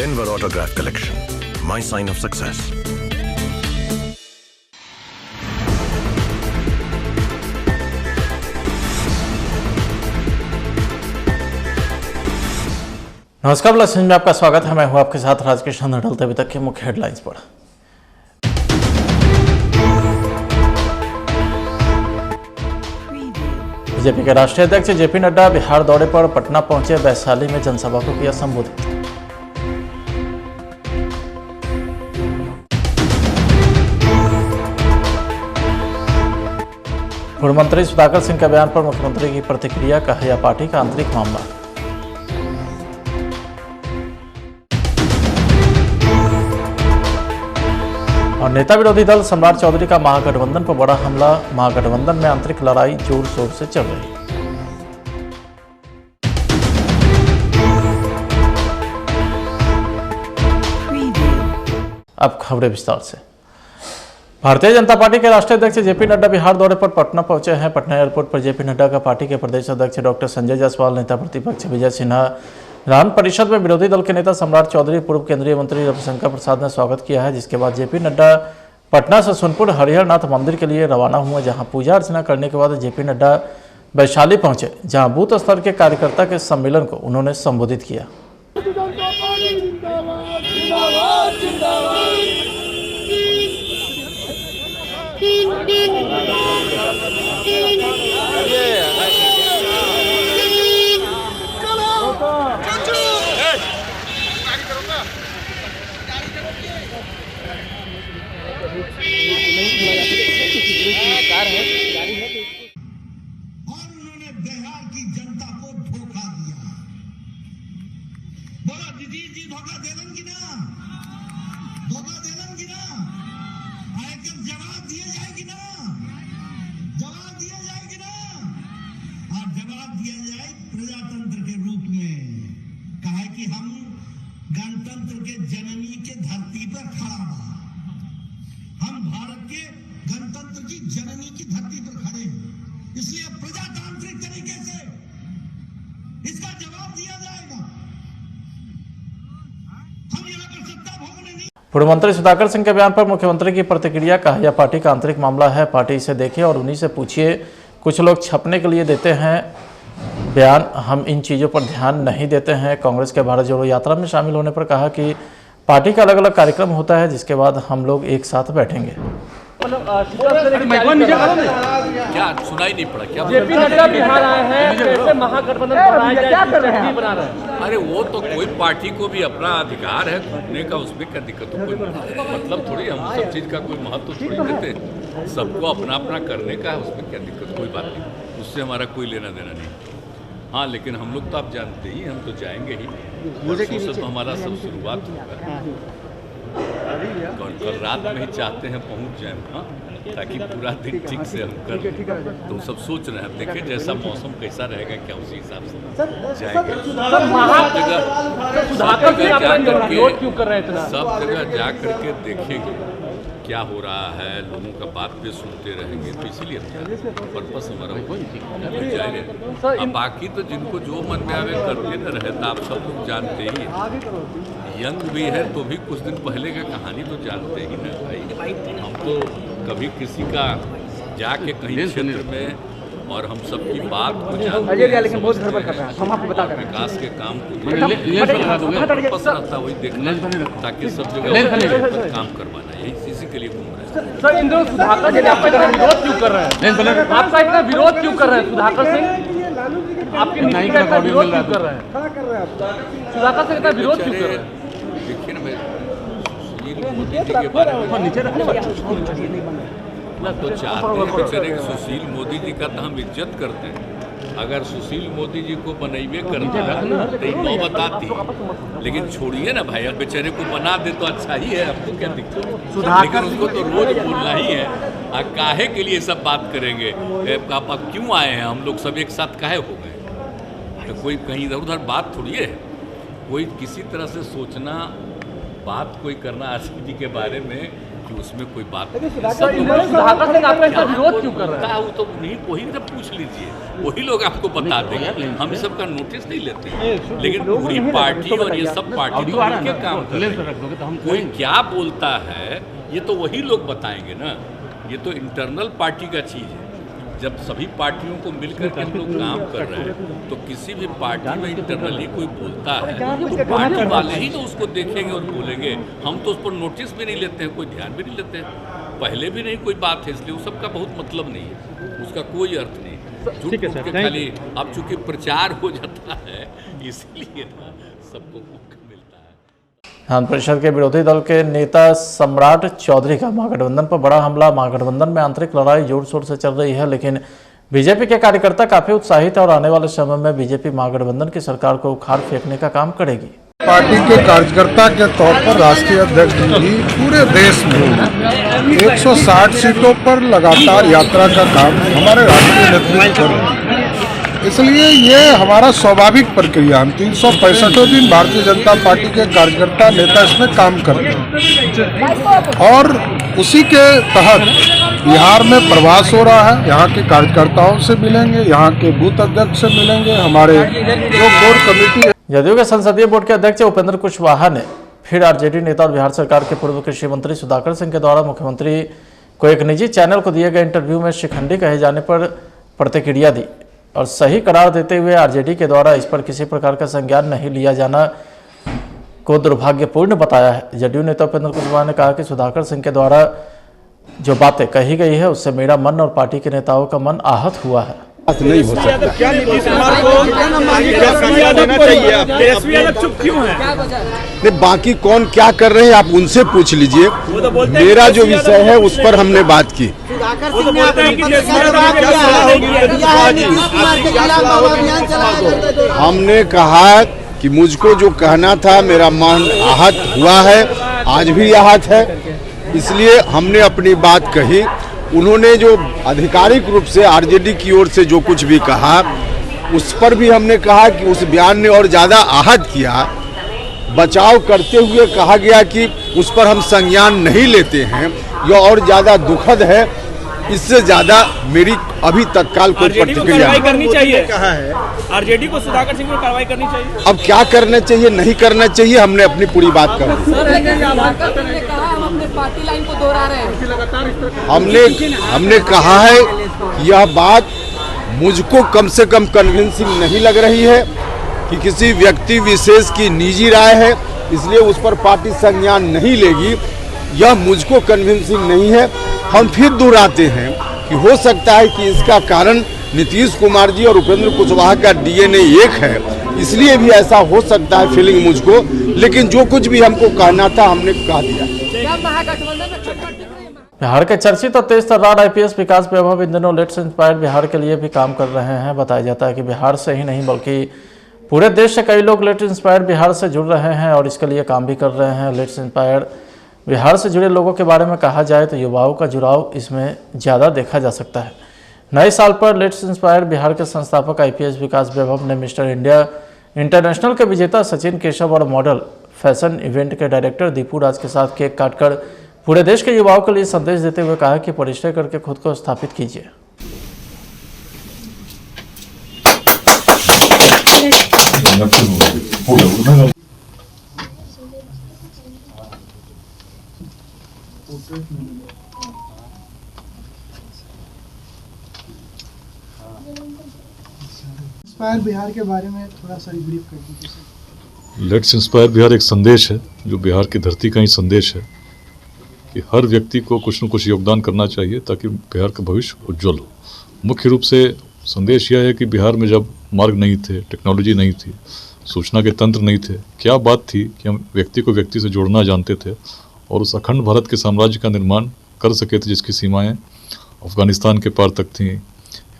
Denver Autograph Collection. My sign of success. नमस्कार, bless में आपका स्वागत है। मैं हूं आपके साथ राजकृष्ण नडलते। अभी तक के मुख्य हेडलाइंस पर। बीजेपी के राष्ट्रीय अध्यक्ष जेपी नड्डा बिहार दौरे पर पटना पहुंचे। वैशाली में जनसभा को किया संबोधित। पूर्व मंत्री सुधाकर सिंह के बयान पर मुख्यमंत्री की प्रतिक्रिया। कहा यह पार्टी का आंतरिक मामला। और नेता विरोधी दल सम्राट चौधरी का महागठबंधन पर बड़ा हमला। महागठबंधन में आंतरिक लड़ाई जोर शोर से चल रही। अब खबरें विस्तार से। भारतीय जनता पार्टी के राष्ट्रीय अध्यक्ष जेपी नड्डा बिहार दौरे पर पटना पहुंचे हैं। पटना एयरपोर्ट पर जेपी नड्डा का पार्टी के प्रदेश अध्यक्ष डॉक्टर संजय जायसवाल, नेता प्रतिपक्ष विजय सिन्हा, विधान परिषद में विरोधी दल के नेता सम्राट चौधरी, पूर्व केंद्रीय मंत्री रविशंकर प्रसाद ने स्वागत किया है। जिसके बाद जेपी नड्डा पटना से सोनपुर हरिहरनाथ मंदिर के लिए रवाना हुए, जहां पूजा अर्चना करने के बाद जेपी नड्डा वैशाली पहुंचे, जहां बूथ स्तर के कार्यकर्ता के सम्मेलन को उन्होंने संबोधित किया। और उन्होंने बिहार की जनता को धोखा दिया। बोला दीदी जी धोखा देलन की ना, धोखा देलन की ना, आयकर जवाब दिए जाएगी ना, जवाब दिया जाएगी ना, और जवाब दिया जाए प्रजातंत्र के रूप में। कहा कि हम गणतंत्र के जननी के धरती पर खड़ा बा, हम भारत के गणतंत्र की जननी की धरती पर खड़े हैं, इसलिए प्रजातांत्रिक तरीके से इसका जवाब दिया जाएगा। हम यहाँ पर सत्ता भोगने नहीं। पूर्व मंत्री सुधाकर सिंह के बयान पर मुख्यमंत्री की प्रतिक्रिया। कहा यह पार्टी का आंतरिक मामला है, पार्टी इसे देखे और उन्हीं से पूछिए। कुछ लोग छपने के लिए देते हैं बयान, हम इन चीज़ों पर ध्यान नहीं देते हैं। कांग्रेस के भारत जोड़ो यात्रा में शामिल होने पर कहा कि पार्टी का अलग अलग कार्यक्रम होता है, जिसके बाद हम लोग एक साथ बैठेंगे। क्या सुनाई नहीं पड़ा? क्या जेपी नड्डा बिहार आए हैं, कैसे महागठबंधन बनाया जाए, क्या बना रहे हैं? अरे वो तो कोई पार्टी को भी अपना अधिकार है घूमने का, उसमें क्या दिक्कत हो? कोई मतलब थोड़ी हम सब चीज़ का कोई महत्व थोड़ी देते हैं। सबको अपना अपना करने का है, उसमें क्या दिक्कत? कोई बात नहीं, उससे हमारा कोई लेना देना नहीं। हाँ, लेकिन हम लोग तो आप जानते ही, हम तो जाएंगे ही। परसों से तो हमारा सब शुरुआत होगा और कल रात में ही चाहते हैं पहुंच जाएं, हाँ, ताकि पूरा दिन ठीक से हम कर लें। तो सब सोच रहे हैं, देखें जैसा मौसम कैसा रहेगा, क्या उसी हिसाब से जाएंगे। सब जगह जा करके देखेंगे क्या हो रहा है, लोगों का बात पे सुनते रहेंगे, तो इसीलिए पर्पस हमारा जाएंगे। अब बाकी तो जिनको जो मन में आवे करते न रहता, आप सब लोग जानते ही हैं। यंग भी है तो भी कुछ दिन पहले का कहानी तो जानते ही ना भाई। हम तो कभी किसी का जाके कहीं क्षेत्र में और हम सबकी बात को जानते हैं, लेकिन बहुत गड़बड़ कर रहा है, हम आपको बता रहे हैं। विकास के काम को पर्पस रहता वही देखना, ताकि सब जगह काम करवाना, यही इसी के लिए घूम रहे हैं। सर, इंद्र सुधाकर जी आपका इतना विरोध क्यों कर रहे हैं? आपका इतना विरोध क्यों कर रहे हैं सुधाकर सिंह? आपके नीति का इतना विरोध क्यों कर रहे हैं? सुधाकर सिंह इतना विरोध क्यों कर रहे हैं? देखिए ना, मैं सुशील मोदी जी के बारे में तो चाहते हैं बेचारे सुशील मोदी जी का तो हम इज्जत करते हैं। अगर सुशील मोदी जी को बनैबे करता है तो नौ बताती, लेकिन छोड़िए ना भाई, अब बेचारे को बना दे तो अच्छा ही है, हमको क्या दिक्कत? लेकिन उसको तो रोज बोलना ही है। काहे के लिए सब बात करेंगे? आप क्यों आए हैं? हम लोग सब एक साथ काहे हो गए? तो कोई कहीं इधर उधर बात थोड़ी है। कोई किसी तरह से सोचना, बात कोई करना आसिफ जी के बारे में कि उसमें कोई बात सुधाकर सिंह आपका इसका विरोध क्यों कर रहे हैं? वो तो नहीं, वही तो पूछ लीजिए, वही लोग आपको बता देंगे। हम इस सब का नोटिस नहीं लेते हैं, लेकिन पूरी पार्टी और ये सब पार्टी तो मिलकर काम कर रही है। कोई क्या बोलता है ये तो वही लोग बताएंगे ना, ये तो इंटरनल पार्टी का चीज़ है। जब सभी पार्टियों को मिलकर के हम लोग काम कर रहे हैं तो किसी भी पार्टी में इंटरनली कोई बोलता है तो पार्टी वाले ही तो उसको देखेंगे और बोलेंगे। हम तो उस पर नोटिस भी नहीं लेते हैं, कोई ध्यान भी नहीं लेते हैं, पहले भी नहीं कोई बात है, इसलिए उस सबका बहुत मतलब नहीं है, उसका कोई अर्थ नहीं है। झूठ मूठ के खाली अब चूंकि प्रचार हो जाता है इसलिए ना सबको मौका मिलता है। विधान परिषद के विरोधी दल के नेता सम्राट चौधरी का महागठबंधन पर बड़ा हमला। महागठबंधन में आंतरिक लड़ाई जोर शोर से चल रही है, लेकिन बीजेपी के कार्यकर्ता काफी उत्साहित है और आने वाले समय में बीजेपी महागठबंधन की सरकार को उखाड़ फेंकने का काम करेगी। पार्टी के कार्यकर्ता के तौर पर राष्ट्रीय अध्यक्ष जी पूरे देश में 160 सीटों पर लगातार यात्रा का काम हमारे राष्ट्रीय नेतृत्व कर रहे हैं। इसलिए ये हमारा स्वाभाविक प्रक्रिया, हम 365 दिन भारतीय जनता पार्टी के कार्यकर्ता नेता इसमें काम करते हैं और उसी के तहत बिहार में प्रवास हो रहा है। यहाँ के कार्यकर्ताओं से मिलेंगे, यहाँ के बूथ अध्यक्ष से मिलेंगे, हमारे जो कोर कमेटी है। जदयू के संसदीय बोर्ड के अध्यक्ष उपेंद्र कुशवाहा ने फिर आरजेडी नेता और बिहार सरकार के पूर्व कृषि मंत्री सुधाकर सिंह के द्वारा मुख्यमंत्री को एक निजी चैनल को दिए गए इंटरव्यू में शिखंडी कहे जाने पर प्रतिक्रिया दी और सही करार देते हुए आरजेडी के द्वारा इस पर किसी प्रकार का संज्ञान नहीं लिया जाना को दुर्भाग्यपूर्ण बताया है। जदयू नेता उपेंद्र कुशवाहा ने कहा कि सुधाकर सिंह के द्वारा जो बातें कही गई है उससे मेरा मन और पार्टी के नेताओं का मन आहत हुआ है। नहीं हो सकता। क्या नीतीश कुमार को देना चाहिए? तेजस्वी यादव चुप क्यों है? नहीं, बाकी कौन क्या कर रहे हैं आप उनसे पूछ लीजिए। मेरा जो विषय है उस पर हमने बात की। हमने कहा कि मुझको जो कहना था मेरा मन आहत हुआ है, आज भी आहत है, इसलिए हमने अपनी बात कही। उन्होंने जो आधिकारिक रूप से आरजेडी की ओर से जो कुछ भी कहा उस पर भी हमने कहा कि उस बयान ने और ज़्यादा आहत किया। बचाव करते हुए कहा गया कि उस पर हम संज्ञान नहीं लेते हैं, यह और ज़्यादा दुखद है। इससे ज़्यादा मेरी अभी तत्काल कोई प्रतिक्रिया करनी चाहिए। कहा है आरजेडी को सुधाकर सिंह को कार्रवाई करनी चाहिए। अब क्या करना चाहिए नहीं करना चाहिए हमने अपनी पूरी बात कर दी। पार्टी लाइन को दोहरा रहे हैं। हमने कहा है यह बात मुझको कम से कम कन्विंसिंग नहीं लग रही है कि किसी व्यक्ति विशेष की निजी राय है, इसलिए उस पर पार्टी संज्ञान नहीं लेगी। यह मुझको कन्विंसिंग नहीं है। हम फिर दोहराते हैं कि हो सकता है कि इसका कारण नीतीश कुमार जी और उपेंद्र कुशवाहा का डीएनए एक है, इसलिए भी ऐसा हो सकता है फीलिंग मुझको। लेकिन जो कुछ भी हमको कहना था हमने कह दिया। बिहार के चर्चित और तेज तर्रार आईपीएस विकास वैभव इन दिनों लेट्स इंस्पायर बिहार के लिए भी काम कर रहे हैं। बताया जाता है कि बिहार से ही नहीं बल्कि पूरे देश से कई लोग लेट्स इंस्पायर बिहार से जुड़ रहे हैं और इसके लिए काम भी कर रहे हैं। लेट्स इंस्पायर बिहार से जुड़े लोगों के बारे में कहा जाए तो युवाओं का जुड़ाव इसमें ज़्यादा देखा जा सकता है। नए साल पर लेट्स इंस्पायर बिहार के संस्थापक आईपीएस विकास वैभव ने मिस्टर इंडिया इंटरनेशनल के विजेता सचिन केशव और मॉडल फैशन इवेंट के डायरेक्टर दीपू राज के साथ केक काटकर पूरे देश के युवाओं के लिए संदेश देते हुए कहा कि परिश्रम करके खुद को स्थापित कीजिए। इंस्पायर बिहार के बारे में थोड़ा सा ब्रीफ कर दीजिए। लेट्स इंस्पायर बिहार एक संदेश है जो बिहार की धरती का ही संदेश है कि हर व्यक्ति को कुछ न कुछ योगदान करना चाहिए ताकि बिहार का भविष्य उज्जवल हो। मुख्य रूप से संदेश यह है कि बिहार में जब मार्ग नहीं थे, टेक्नोलॉजी नहीं थी, सूचना के तंत्र नहीं थे, क्या बात थी कि हम व्यक्ति को व्यक्ति से जोड़ना जानते थे और उस अखंड भारत के साम्राज्य का निर्माण कर सके थे जिसकी सीमाएँ अफगानिस्तान के पार तक थीं,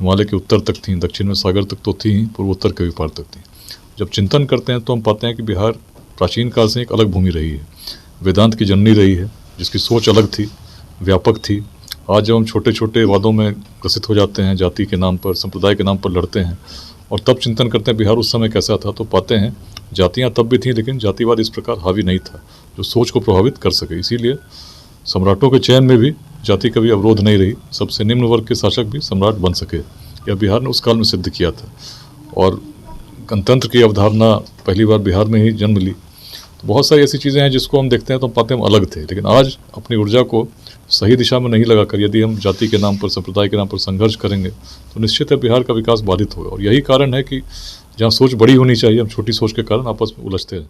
हिमालय के उत्तर तक थीं, दक्षिण में सागर तक तो थी ही, पूर्वोत्तर के भी पार तक थी। जब चिंतन करते हैं तो हम पाते हैं कि बिहार प्राचीन काल से एक अलग भूमि रही है, वेदांत की जननी रही है, जिसकी सोच अलग थी, व्यापक थी। आज जब हम छोटे छोटे वादों में ग्रसित हो जाते हैं, जाति के नाम पर, संप्रदाय के नाम पर लड़ते हैं और तब चिंतन करते हैं बिहार उस समय कैसा था, तो पाते हैं जातियाँ तब भी थीं लेकिन जातिवाद इस प्रकार हावी नहीं था जो सोच को प्रभावित कर सके। इसीलिए सम्राटों के चयन में भी जाति कभी अवरोध नहीं रही, सबसे निम्न वर्ग के शासक भी सम्राट बन सके। यह बिहार ने उस काल में सिद्ध किया था और गणतंत्र की अवधारणा पहली बार बिहार में ही जन्म ली। तो बहुत सारी ऐसी चीज़ें हैं जिसको हम देखते हैं तो हम पाते हैं हम अलग थे, लेकिन आज अपनी ऊर्जा को सही दिशा में नहीं लगाकर यदि हम जाति के नाम पर, संप्रदाय के नाम पर संघर्ष करेंगे तो निश्चित है बिहार का विकास बाधित होगा। और यही कारण है कि जहाँ सोच बड़ी होनी चाहिए हम छोटी सोच के कारण आपस में उलझते हैं।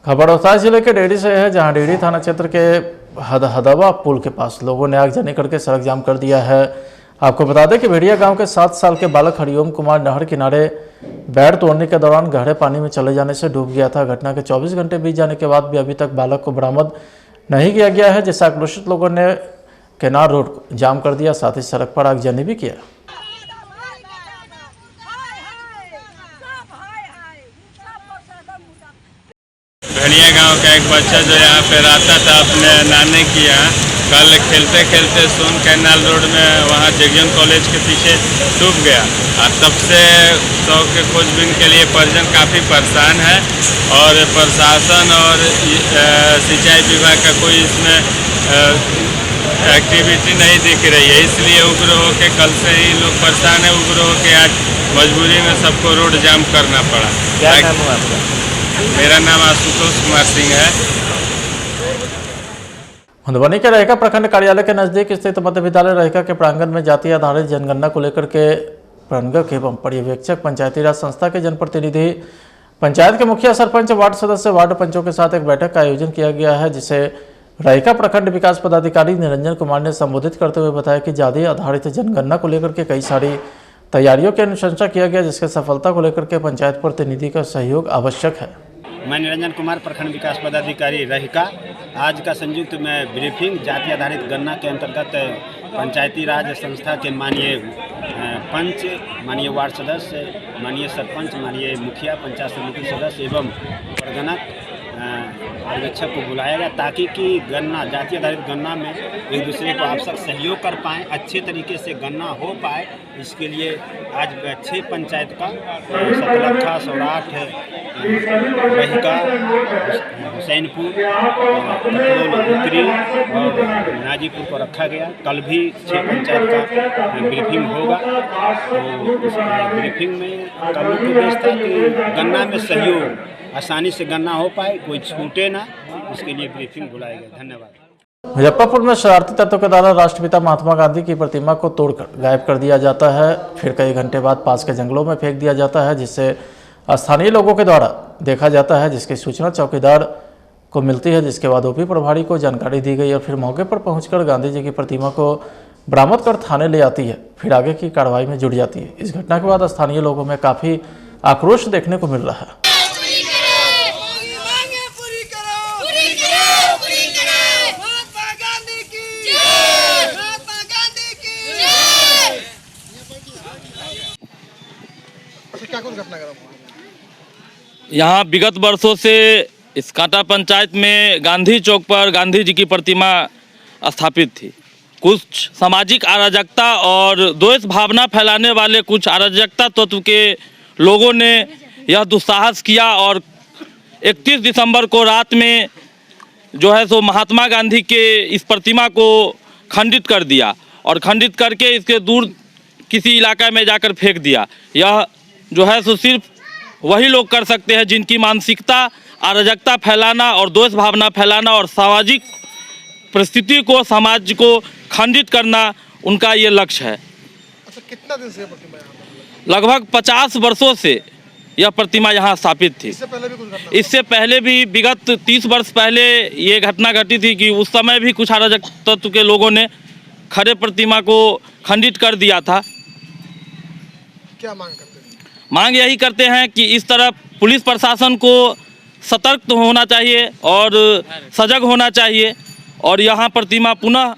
खबर रोहतास जिले के डेहरी से है, जहां डेहरी थाना क्षेत्र के हदवा पुल के पास लोगों ने आगजनी करके सड़क जाम कर दिया है। आपको बता दें कि भेड़िया गांव के 7 साल के बालक हरिओम कुमार नहर किनारे बैर तोड़ने के दौरान गहरे पानी में चले जाने से डूब गया था। घटना के 24 घंटे बीत जाने के बाद भी अभी तक बालक को बरामद नहीं किया गया है, जिससे आक्रोशित लोगों ने केनार रोड को जाम कर दिया, साथ ही सड़क पर आगजनी भी किया। भेड़िया गांव का एक बच्चा जो यहाँ पे रहता था अपने नानी की यहाँ, कल खेलते खेलते सोन कैनाल रोड में वहाँ जगजन कॉलेज के पीछे डूब गया और तब से शव के खोजबीन के लिए परिजन काफ़ी परेशान है और प्रशासन और सिंचाई विभाग का कोई इसमें एक्टिविटी नहीं दिख रही है। इसलिए उग्र होकर कल से ही लोग परेशान है, उग्र होकर आज मजबूरी में सबको रोड जाम करना पड़ा। क्या नाम हुआ आपका? मेरा नाम आशुतोष कुमार सिंह है। मधुबनी के रहिका प्रखंड कार्यालय के नजदीक स्थित मध्य विद्यालय रहिका के प्रांगण में जाति आधारित जनगणना को लेकर के प्रणगक एवं पर्यवेक्षक, पंचायती राज संस्था के जनप्रतिनिधि, पंचायत के मुखिया, सरपंच, वार्ड सदस्य, वार्ड पंचों के साथ एक बैठक का आयोजन किया गया है, जिसे रहिका प्रखंड विकास पदाधिकारी निरंजन कुमार ने संबोधित करते हुए बताया कि जाति आधारित जनगणना को लेकर के कई सारी तैयारियों की अनुशंसा किया गया, जिसके सफलता को लेकर के पंचायत प्रतिनिधि का सहयोग आवश्यक है। मैं निरंजन कुमार, प्रखंड विकास पदाधिकारी रहिका। आज का संयुक्त में ब्रीफिंग जाति आधारित गणना के अंतर्गत पंचायती राज संस्था के माननीय पंच, माननीय वार्ड सदस्य, माननीय सरपंच, माननीय मुखिया, पंचायत समिति सदस्य एवं प्रगणक पर्यवेक्षक को बुलाया गया ताकि कि गणना, जाति आधारित गणना में एक दूसरे को आवश्यक सहयोग कर पाएँ, अच्छे तरीके से गणना हो पाए। इसके लिए आज 6 पंचायत का सतलखा, सौराठ, रहिका, हुसैनपुर, उत्तरी और नाजीपुर को रखा गया। कल भी 6 पंचायत का ब्रीफिंग होगा। तो उस ब्रीफिंग में कल उद्देश्य था कि गणना में सहयोग, आसानी से गणना हो पाए, कोई छूटे ना, इसके लिए ब्रीफिंग बुलाया गया। धन्यवाद। मुजफ्फरपुर में शरारती तत्वों के द्वारा राष्ट्रपिता महात्मा गांधी की प्रतिमा को तोड़कर गायब कर दिया जाता है, फिर कई घंटे बाद पास के जंगलों में फेंक दिया जाता है, जिससे स्थानीय लोगों के द्वारा देखा जाता है, जिसकी सूचना चौकीदार को मिलती है, जिसके बाद ओपी प्रभारी को जानकारी दी गई और फिर मौके पर पहुंचकर गांधी जी की प्रतिमा को बरामद कर थाने ले आती है, फिर आगे की कार्रवाई में जुट जाती है। इस घटना के बाद स्थानीय लोगों में काफ़ी आक्रोश देखने को मिल रहा है। यहाँ विगत वर्षों से इस कांटा पंचायत में गांधी चौक पर गांधी जी की प्रतिमा स्थापित थी। कुछ सामाजिक अराजकता और द्वेष भावना फैलाने वाले कुछ अराजकता तत्व के लोगों ने यह दुस्साहस किया और 31 दिसंबर को रात में जो है सो महात्मा गांधी के इस प्रतिमा को खंडित कर दिया और खंडित करके इसके दूर किसी इलाका में जाकर फेंक दिया। यह जो है सो सिर्फ वही लोग कर सकते हैं जिनकी मानसिकता अराजकता फैलाना और द्वेष भावना फैलाना और सामाजिक परिस्थिति को, समाज को खंडित करना उनका ये लक्ष्य है। अच्छा, कितना दिन से प्रतिमा यहाँ? लगभग 50 वर्षों से यह प्रतिमा यहाँ स्थापित थी। इससे पहले भी विगत 30 वर्ष पहले ये घटना घटी थी कि उस समय भी कुछ अराजक तत्व के लोगों ने खड़े प्रतिमा को खंडित कर दिया था। क्या मांग करते हैं? मांग यही करते हैं कि इस तरफ पुलिस प्रशासन को सतर्क होना चाहिए और सजग होना चाहिए और यहाँ प्रतिमा पुनः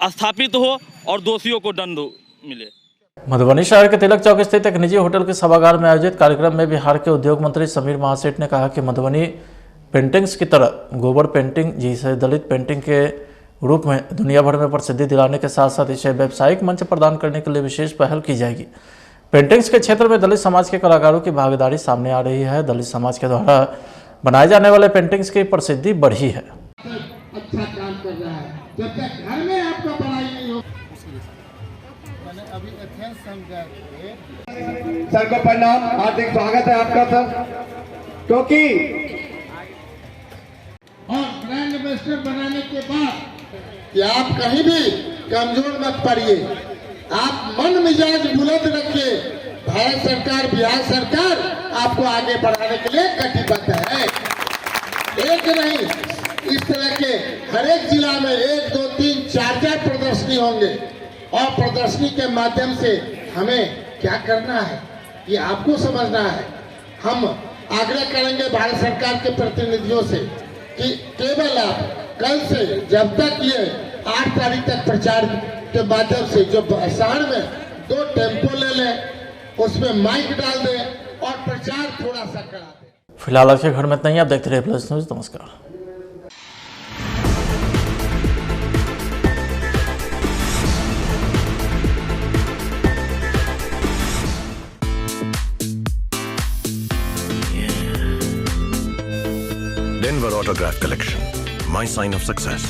स्थापित हो और दोषियों को दंड मिले। मधुबनी शहर के तिलक चौक स्थित एक निजी होटल के सभागार में आयोजित कार्यक्रम में बिहार के उद्योग मंत्री समीर महासेठ ने कहा कि मधुबनी पेंटिंग्स की तरह गोबर पेंटिंग, जिसे दलित पेंटिंग के रूप में दुनिया भर में प्रसिद्धि दिलाने के साथ साथ इसे व्यावसायिक मंच प्रदान करने के लिए विशेष पहल की जाएगी। पेंटिंग्स के क्षेत्र में दलित समाज के कलाकारों की भागीदारी सामने आ रही है। दलित समाज के द्वारा बनाए जाने वाले पेंटिंग्स की प्रसिद्धि बढ़ी है। अच्छा काम कर रहा है। जब तक घर में आपका पढ़ाई नहीं हो। मैंने अभी एथेंस समझा सर को प्रणाम, हार्दिक स्वागत है आपका सर। क्योंकि और ब्रांड एम्बेसडर बनाने के बाद कि आप कहीं भी कमजोर मत पड़िए, आप मन मिजाज बुलंद रखिए। भारत सरकार, बिहार सरकार आपको आगे बढ़ाने के लिए कटिबद्ध है। एक नहीं, इस तरह के हर एक जिला में 1, 2, 3, 4 प्रदर्शनी होंगे और प्रदर्शनी के माध्यम से हमें क्या करना है ये आपको समझना है। हम आग्रह करेंगे भारत सरकार के प्रतिनिधियों से कि केवल आप कल से जब तक ये 8 तारीख तक प्रचार के माध्यम से जो शहर में 2 टेम्पो ले लें, उसमें माइक डाल दें और प्रचार थोड़ा सा करा दें। फिलहाल आज के घर में इतना ही। आप देखते रहिए प्लस न्यूज। नमस्कार। Denver Autograph Collection, my sign of success.